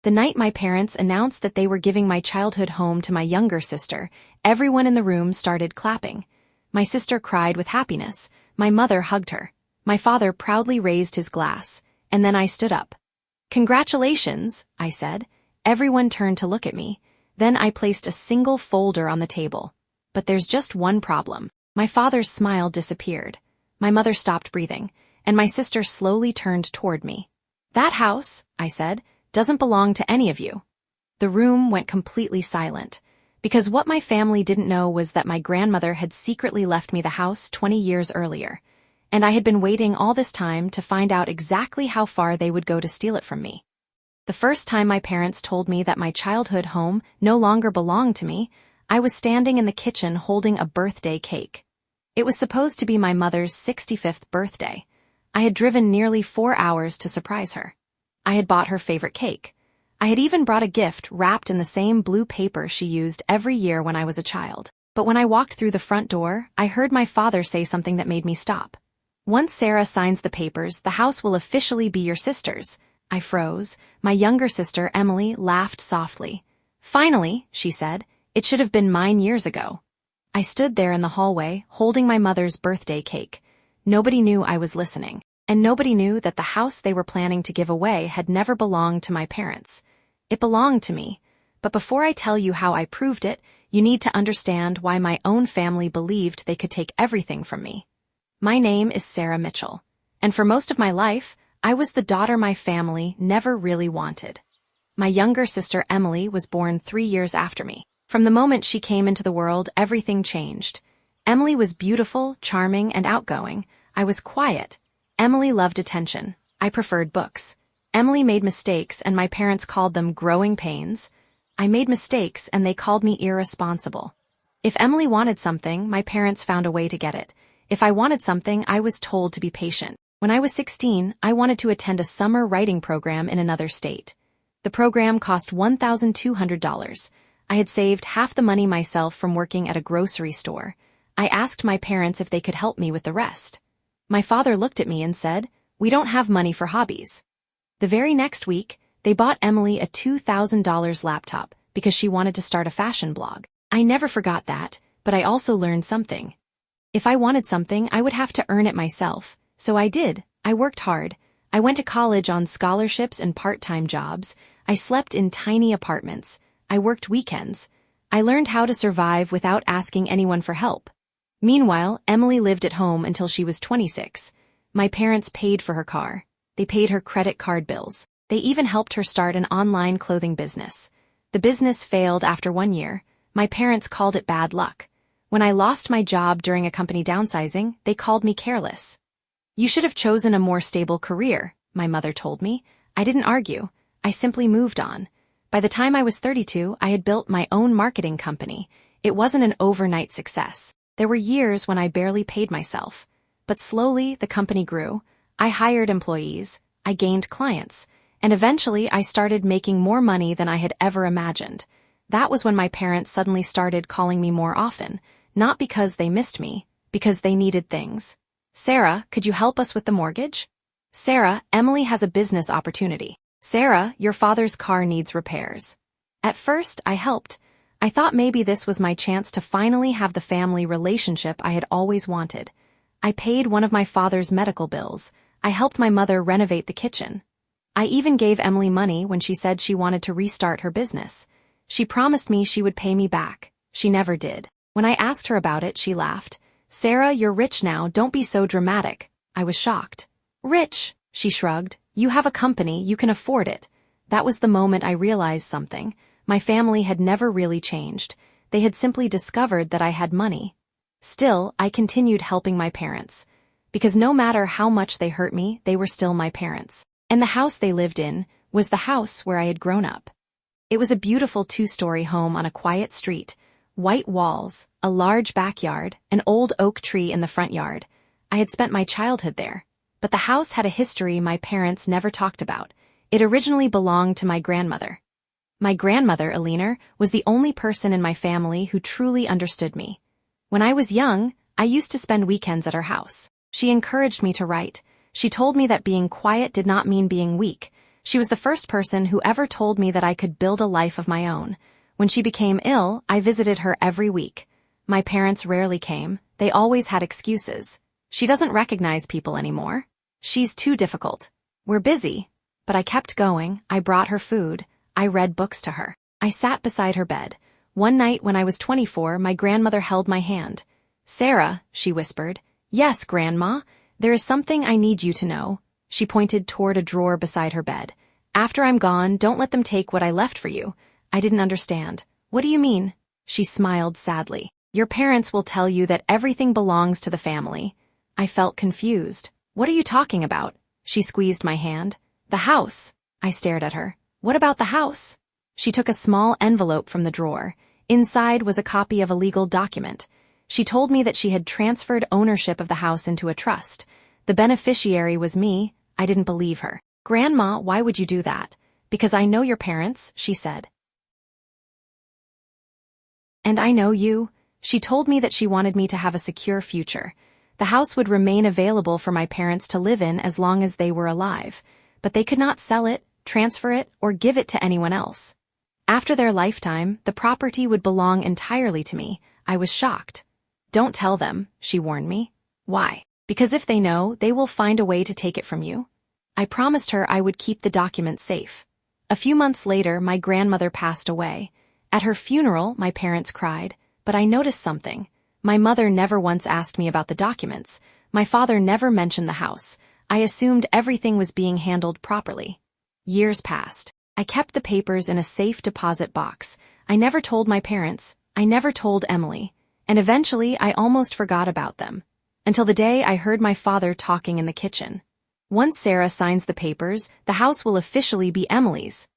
The night my parents announced that they were giving my childhood home to my younger sister, everyone in the room started clapping. My sister cried with happiness. My mother hugged her. My father proudly raised his glass, and then I stood up. "Congratulations," I said. Everyone turned to look at me. Then I placed a single folder on the table. But there's just one problem. My father's smile disappeared. My mother stopped breathing, and my sister slowly turned toward me. "That house," I said, "doesn't belong to any of you." The room went completely silent, because what my family didn't know was that my grandmother had secretly left me the house 20 years earlier, and I had been waiting all this time to find out exactly how far they would go to steal it from me. The first time my parents told me that my childhood home no longer belonged to me, I was standing in the kitchen holding a birthday cake. It was supposed to be my mother's 65th birthday. I had driven nearly 4 hours to surprise her. I had bought her favorite cake. I had even brought a gift wrapped in the same blue paper she used every year when I was a child. But when I walked through the front door, I heard my father say something that made me stop. "Once Sarah signs the papers, the house will officially be your sister's." I froze. My younger sister, Emily, laughed softly. "Finally," she said, "it should have been mine years ago." I stood there in the hallway, holding my mother's birthday cake. Nobody knew I was listening. And nobody knew that the house they were planning to give away had never belonged to my parents. It belonged to me. But before I tell you how I proved it, you need to understand why my own family believed they could take everything from me. My name is Sarah Mitchell, and for most of my life, I was the daughter my family never really wanted. My younger sister Emily was born 3 years after me. From the moment she came into the world, everything changed. Emily was beautiful, charming, and outgoing. I was quiet. Emily loved attention. I preferred books. Emily made mistakes, and my parents called them growing pains. I made mistakes, and they called me irresponsible. If Emily wanted something, my parents found a way to get it. If I wanted something, I was told to be patient. When I was 16, I wanted to attend a summer writing program in another state. The program cost $1,200. I had saved half the money myself from working at a grocery store. I asked my parents if they could help me with the rest. My father looked at me and said, "We don't have money for hobbies." The very next week, they bought Emily a $2,000 laptop because she wanted to start a fashion blog. I never forgot that, but I also learned something. If I wanted something, I would have to earn it myself. So I did. I worked hard. I went to college on scholarships and part-time jobs. I slept in tiny apartments. I worked weekends. I learned how to survive without asking anyone for help. Meanwhile, Emily lived at home until she was 26. My parents paid for her car. They paid her credit card bills. They even helped her start an online clothing business. The business failed after 1 year. My parents called it bad luck. When I lost my job during a company downsizing, they called me careless. "You should have chosen a more stable career," my mother told me. I didn't argue. I simply moved on. By the time I was 32, I had built my own marketing company. It wasn't an overnight success. There were years when I barely paid myself. But slowly, the company grew. I hired employees. I gained clients. And eventually, I started making more money than I had ever imagined. That was when my parents suddenly started calling me more often. Not because they missed me, because they needed things. "Sarah, could you help us with the mortgage?" "Sarah, Emily has a business opportunity." "Sarah, your father's car needs repairs." At first, I helped. I thought maybe this was my chance to finally have the family relationship I had always wanted. I paid one of my father's medical bills. I helped my mother renovate the kitchen. I even gave Emily money when she said she wanted to restart her business. She promised me she would pay me back. She never did. When I asked her about it, she laughed. "Sarah, you're rich now, don't be so dramatic." I was shocked. "Rich?" She shrugged. "You have a company, you can afford it." That was the moment I realized something. My family had never really changed. They had simply discovered that I had money. Still, I continued helping my parents. Because no matter how much they hurt me, they were still my parents. And the house they lived in was the house where I had grown up. It was a beautiful 2-story home on a quiet street. White walls, a large backyard, an old oak tree in the front yard. I had spent my childhood there. But the house had a history my parents never talked about. It originally belonged to my grandmother. My grandmother, Alina, was the only person in my family who truly understood me. When I was young, I used to spend weekends at her house. She encouraged me to write. She told me that being quiet did not mean being weak. She was the first person who ever told me that I could build a life of my own. When she became ill, I visited her every week. My parents rarely came. They always had excuses. She doesn't recognize people anymore. She's too difficult. We're busy. But I kept going. I brought her food. I read books to her. I sat beside her bed. One night when I was 24, my grandmother held my hand. "Sarah," she whispered. "Yes, Grandma. There is something I need you to know." She pointed toward a drawer beside her bed. "After I'm gone, don't let them take what I left for you." I didn't understand. "What do you mean?" She smiled sadly. "Your parents will tell you that everything belongs to the family." I felt confused. "What are you talking about?" She squeezed my hand. "The house." I stared at her. "What about the house?" She took a small envelope from the drawer. Inside was a copy of a legal document. She told me that she had transferred ownership of the house into a trust. The beneficiary was me. I didn't believe her. "Grandma, why would you do that?" "Because I know your parents," she said. "And I know you." She told me that she wanted me to have a secure future. The house would remain available for my parents to live in as long as they were alive, but they could not sell it, transfer it, or give it to anyone else. After their lifetime, the property would belong entirely to me. I was shocked. "Don't tell them," she warned me. "Why?" "Because if they know, they will find a way to take it from you." I promised her I would keep the documents safe. A few months later, my grandmother passed away. At her funeral, my parents cried, but I noticed something. My mother never once asked me about the documents. My father never mentioned the house. I assumed everything was being handled properly. Years passed. I kept the papers in a safe deposit box. I never told my parents. I never told Emily. And eventually, I almost forgot about them. Until the day I heard my father talking in the kitchen. "Once Sarah signs the papers, the house will officially be Emily's."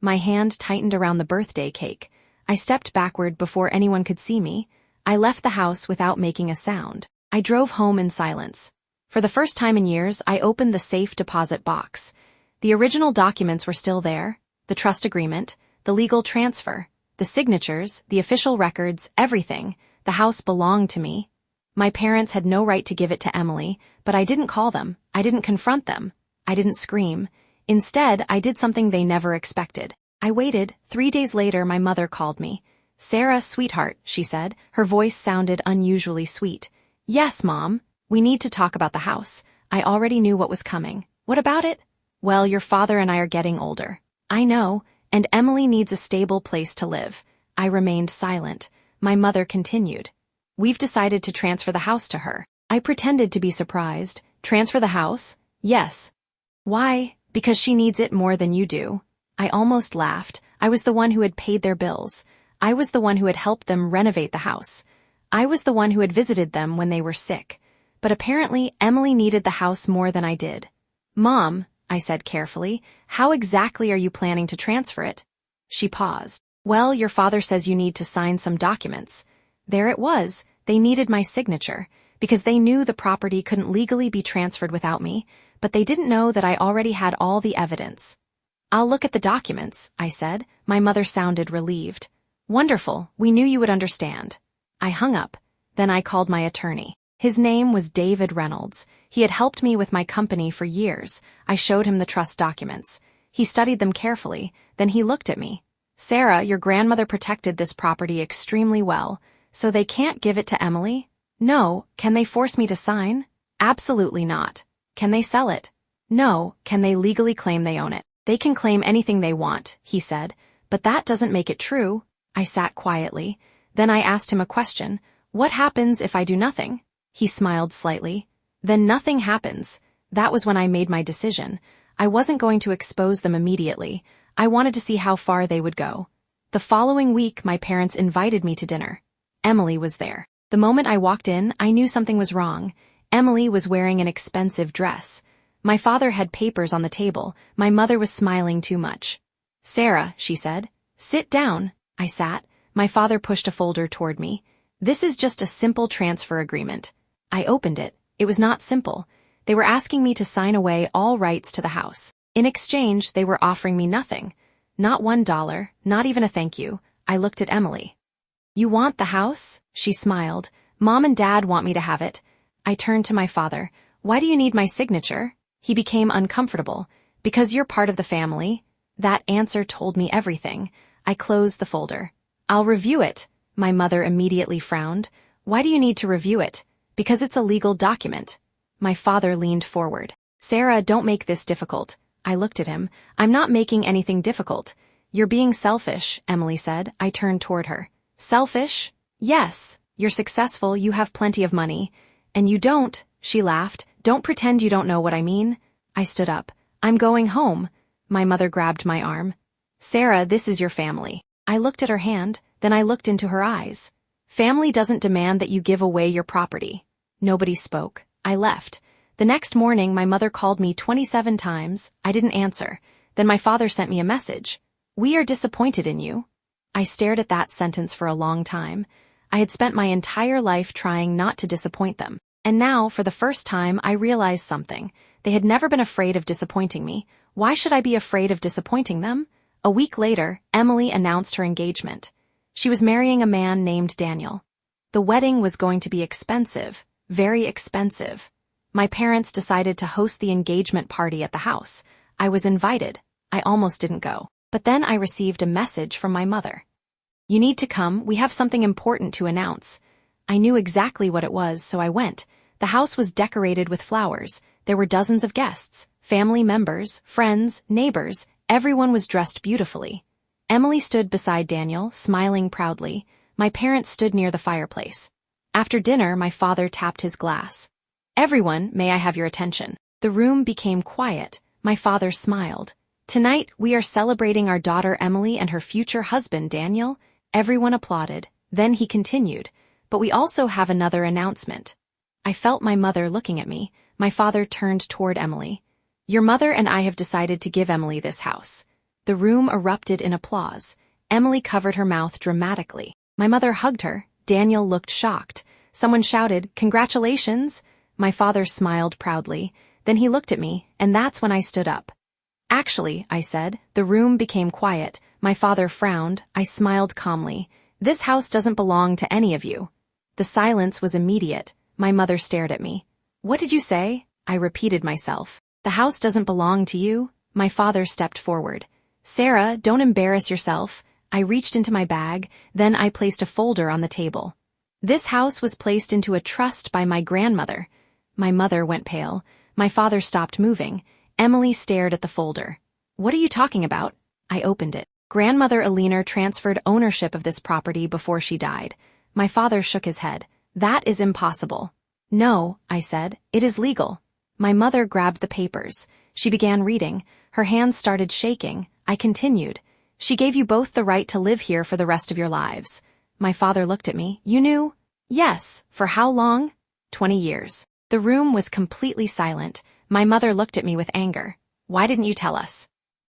My hand tightened around the birthday cake. I stepped backward before anyone could see me. I left the house without making a sound. I drove home in silence. For the first time in years, I opened the safe deposit box. The original documents were still there. The trust agreement, the legal transfer, the signatures, the official records, everything. The house belonged to me. My parents had no right to give it to Emily, but I didn't call them. I didn't confront them. I didn't scream. Instead, I did something they never expected. I waited. 3 days later, my mother called me. "Sarah, sweetheart," she said. Her voice sounded unusually sweet. "Yes, Mom. We need to talk about the house." I already knew what was coming. "What about it?" "Well, your father and I are getting older." "I know, and Emily needs a stable place to live." I remained silent. My mother continued. "We've decided to transfer the house to her." I pretended to be surprised. "Transfer the house?" "Yes." "Why?" "Because she needs it more than you do." I almost laughed. I was the one who had paid their bills. I was the one who had helped them renovate the house. I was the one who had visited them when they were sick. But apparently, Emily needed the house more than I did. "Mom," I said carefully, "how exactly are you planning to transfer it?" She paused. "Well, your father says you need to sign some documents." There it was. They needed my signature, because they knew the property couldn't legally be transferred without me, but they didn't know that I already had all the evidence. "I'll look at the documents," I said. My mother sounded relieved. "Wonderful. We knew you would understand." I hung up. Then I called my attorney. His name was David Reynolds. He had helped me with my company for years. I showed him the trust documents. He studied them carefully. Then he looked at me. "Sarah, your grandmother protected this property extremely well. So they can't give it to Emily?" "No." "Can they force me to sign?" "Absolutely not." "Can they sell it?" "No." "Can they legally claim they own it?" "They can claim anything they want," he said. "But that doesn't make it true." I sat quietly. Then I asked him a question. "What happens if I do nothing?" He smiled slightly. "Then nothing happens." That was when I made my decision. I wasn't going to expose them immediately. I wanted to see how far they would go. The following week, my parents invited me to dinner. Emily was there. The moment I walked in, I knew something was wrong. Emily was wearing an expensive dress. My father had papers on the table. My mother was smiling too much. "Sarah," she said. "Sit down." I sat. My father pushed a folder toward me. "This is just a simple transfer agreement." I opened it. It was not simple. They were asking me to sign away all rights to the house. In exchange, they were offering me nothing. Not $1, not even a thank you. I looked at Emily. "You want the house?" She smiled. "Mom and Dad want me to have it." I turned to my father. "Why do you need my signature?" He became uncomfortable. Because you're part of the family. That answer told me everything. I closed the folder. I'll review it. My mother immediately frowned. Why do you need to review it? Because it's a legal document. My father leaned forward. Sarah, don't make this difficult. I looked at him. I'm not making anything difficult. You're being selfish, Emily said. I turned toward her. Selfish? Yes. You're successful, you have plenty of money. And you don't, she laughed. Don't pretend you don't know what I mean. I stood up. I'm going home. My mother grabbed my arm. Sarah, this is your family. I looked at her hand, then I looked into her eyes. Family doesn't demand that you give away your property. Nobody spoke. I left. The next morning, my mother called me 27 times. I didn't answer. Then my father sent me a message. We are disappointed in you. I stared at that sentence for a long time. I had spent my entire life trying not to disappoint them. And now, for the first time, I realized something. They had never been afraid of disappointing me. Why should I be afraid of disappointing them? A week later, Emily announced her engagement. She was marrying a man named Daniel. The wedding was going to be expensive, very expensive. My parents decided to host the engagement party at the house. I was invited. I almost didn't go. But then I received a message from my mother. You need to come, we have something important to announce. I knew exactly what it was, so I went. The house was decorated with flowers. There were dozens of guests, family members, friends, neighbors. Everyone was dressed beautifully. Emily stood beside Daniel, smiling proudly. My parents stood near the fireplace. After dinner, my father tapped his glass. Everyone, may I have your attention? The room became quiet. My father smiled. Tonight, we are celebrating our daughter Emily and her future husband Daniel. Everyone applauded. Then he continued. But we also have another announcement. I felt my mother looking at me. My father turned toward Emily. Your mother and I have decided to give Emily this house. The room erupted in applause. Emily covered her mouth dramatically. My mother hugged her. Daniel looked shocked. Someone shouted, "Congratulations!" My father smiled proudly. Then he looked at me, and that's when I stood up. Actually, I said. The room became quiet. My father frowned. I smiled calmly. This house doesn't belong to any of you. The silence was immediate. My mother stared at me. What did you say? I repeated myself. The house doesn't belong to you? My father stepped forward. Sarah, don't embarrass yourself. I reached into my bag, then I placed a folder on the table. This house was placed into a trust by my grandmother. My mother went pale. My father stopped moving. Emily stared at the folder. What are you talking about? I opened it. Grandmother Alina transferred ownership of this property before she died. My father shook his head. That is impossible. No, I said, it is legal. My mother grabbed the papers. She began reading. Her hands started shaking. I continued. She gave you both the right to live here for the rest of your lives. My father looked at me. You knew? Yes. For how long? 20 years. The room was completely silent. My mother looked at me with anger. Why didn't you tell us?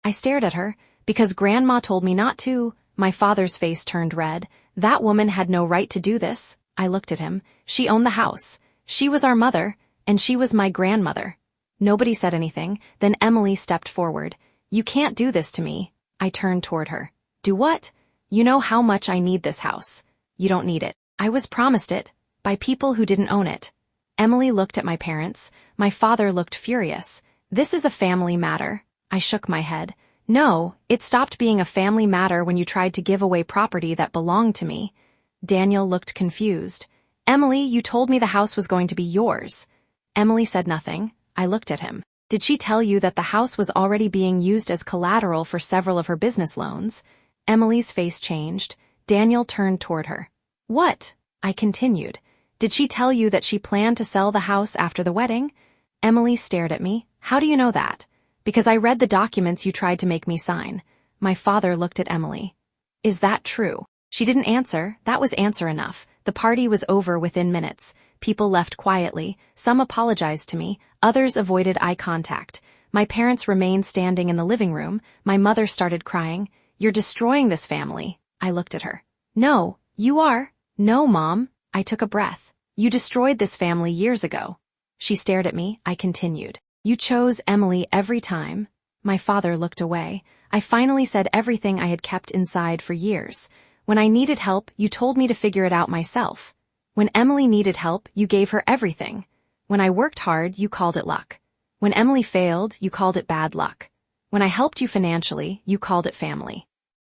I stared at her. Because Grandma told me not to. My father's face turned red. That woman had no right to do this. I looked at him. She owned the house. She was our mother, and she was my grandmother. Nobody said anything. Then Emily stepped forward. You can't do this to me. I turned toward her. Do what? You know how much I need this house. You don't need it. I was promised it. By people who didn't own it. Emily looked at my parents. My father looked furious. This is a family matter. I shook my head. No, it stopped being a family matter when you tried to give away property that belonged to me. Daniel looked confused. Emily, you told me the house was going to be yours. Emily said nothing. I looked at him. Did she tell you that the house was already being used as collateral for several of her business loans? Emily's face changed. Daniel turned toward her. What? I continued. Did she tell you that she planned to sell the house after the wedding? Emily stared at me. How do you know that? Because I read the documents you tried to make me sign. My father looked at Emily. Is that true? She didn't answer. That was answer enough. The party was over within minutes. People left quietly. Some apologized to me. Others avoided eye contact. My parents remained standing in the living room. My mother started crying. You're destroying this family. I looked at her. No, you are. No, Mom. I took a breath. You destroyed this family years ago. She stared at me. I continued. You chose Emily every time. My father looked away. I finally said everything I had kept inside for years. When I needed help, you told me to figure it out myself. When Emily needed help, you gave her everything. When I worked hard, you called it luck. When Emily failed, you called it bad luck. When I helped you financially, you called it family.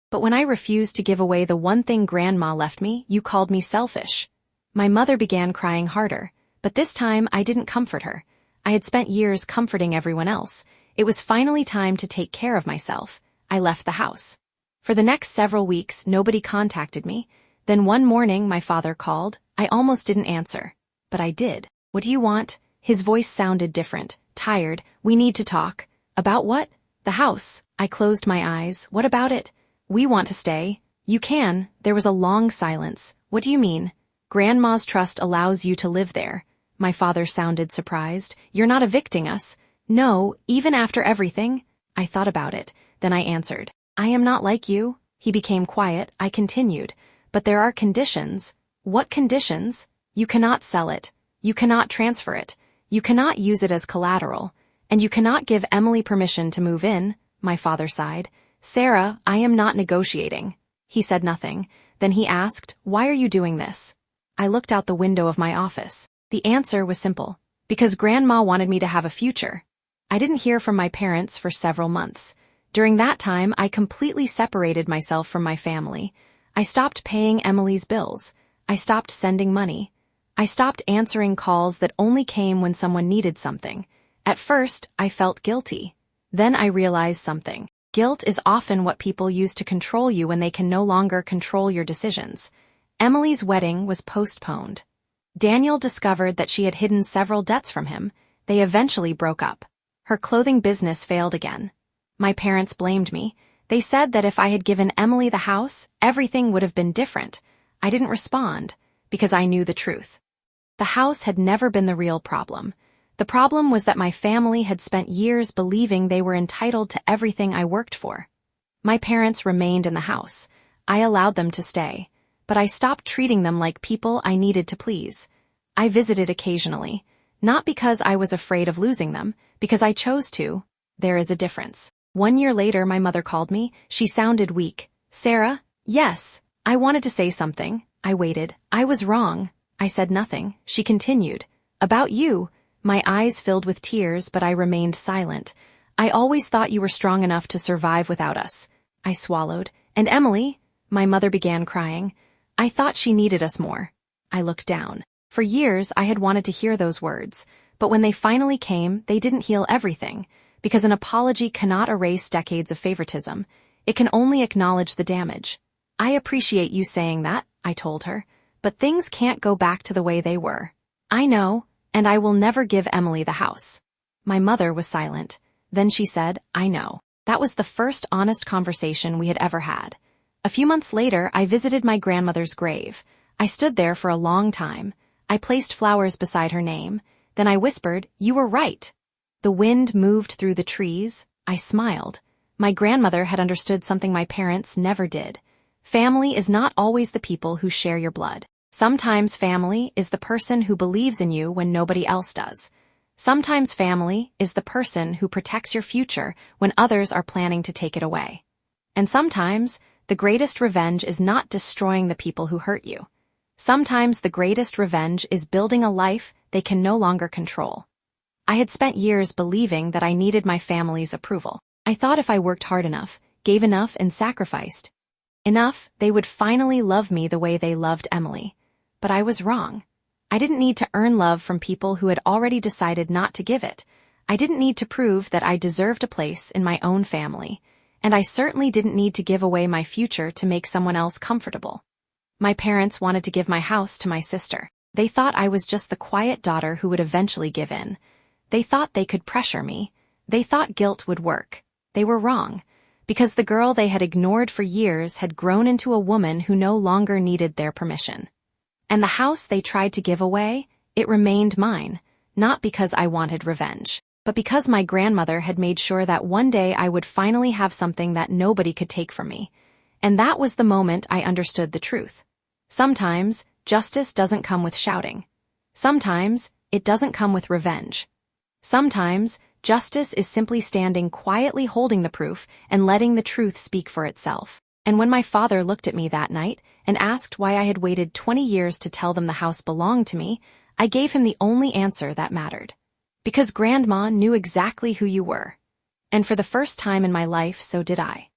But when I refused to give away the one thing Grandma left me, you called me selfish. My mother began crying harder, but this time I didn't comfort her. I had spent years comforting everyone else. It was finally time to take care of myself. I left the house. For the next several weeks, nobody contacted me. Then one morning, my father called. I almost didn't answer. But I did. What do you want? His voice sounded different, tired. We need to talk. About what? The house. I closed my eyes. What about it? We want to stay. You can. There was a long silence. What do you mean? Grandma's trust allows you to live there. My father sounded surprised. You're not evicting us. No, even after everything. I thought about it. Then I answered. I am not like you. He became quiet. I continued. But there are conditions. What conditions? You cannot sell it. You cannot transfer it. You cannot use it as collateral. And you cannot give Emily permission to move in. My father sighed. Sarah, I am not negotiating. He said nothing. Then he asked, why are you doing this? I looked out the window of my office. The answer was simple. Because Grandma wanted me to have a future. I didn't hear from my parents for several months. During that time, I completely separated myself from my family. I stopped paying Emily's bills. I stopped sending money. I stopped answering calls that only came when someone needed something. At first, I felt guilty. Then I realized something. Guilt is often what people use to control you when they can no longer control your decisions. Emily's wedding was postponed. Daniel discovered that she had hidden several debts from him. They eventually broke up. Her clothing business failed again. My parents blamed me. They said that if I had given Emily the house, everything would have been different. I didn't respond, because I knew the truth. The house had never been the real problem. The problem was that my family had spent years believing they were entitled to everything I worked for. My parents remained in the house. I allowed them to stay. But I stopped treating them like people I needed to please. I visited occasionally, not because I was afraid of losing them, because I chose to. There is a difference. 1 year later, my mother called me. She sounded weak. Sarah? Yes. I wanted to say something. I waited. I was wrong. I said nothing. She continued. About you. My eyes filled with tears, but I remained silent. I always thought you were strong enough to survive without us. I swallowed. And Emily? My mother began crying. I thought she needed us more. I looked down. For years, I had wanted to hear those words, but when they finally came, they didn't heal everything, because an apology cannot erase decades of favoritism. It can only acknowledge the damage. I appreciate you saying that, I told her, but things can't go back to the way they were. I know, and I will never give Emily the house. My mother was silent. Then she said, I know. That was the first honest conversation we had ever had. A few months later, I visited my grandmother's grave. I stood there for a long time. I placed flowers beside her name. Then I whispered, you were right. The wind moved through the trees. I smiled. My grandmother had understood something my parents never did. Family is not always the people who share your blood. Sometimes family is the person who believes in you when nobody else does. Sometimes family is the person who protects your future when others are planning to take it away. And sometimes, the greatest revenge is not destroying the people who hurt you. Sometimes the greatest revenge is building a life they can no longer control. I had spent years believing that I needed my family's approval. I thought if I worked hard enough, gave enough, and sacrificed enough, they would finally love me the way they loved Emily. But I was wrong. I didn't need to earn love from people who had already decided not to give it. I didn't need to prove that I deserved a place in my own family. And I certainly didn't need to give away my future to make someone else comfortable. My parents wanted to give my house to my sister. They thought I was just the quiet daughter who would eventually give in. They thought they could pressure me. They thought guilt would work. They were wrong. Because the girl they had ignored for years had grown into a woman who no longer needed their permission. And the house they tried to give away, it remained mine, not because I wanted revenge, but because my grandmother had made sure that one day I would finally have something that nobody could take from me. And that was the moment I understood the truth. Sometimes, justice doesn't come with shouting. Sometimes, it doesn't come with revenge. Sometimes, justice is simply standing quietly holding the proof and letting the truth speak for itself. And when my father looked at me that night and asked why I had waited 20 years to tell them the house belonged to me, I gave him the only answer that mattered. Because Grandma knew exactly who you were. And for the first time in my life, so did I.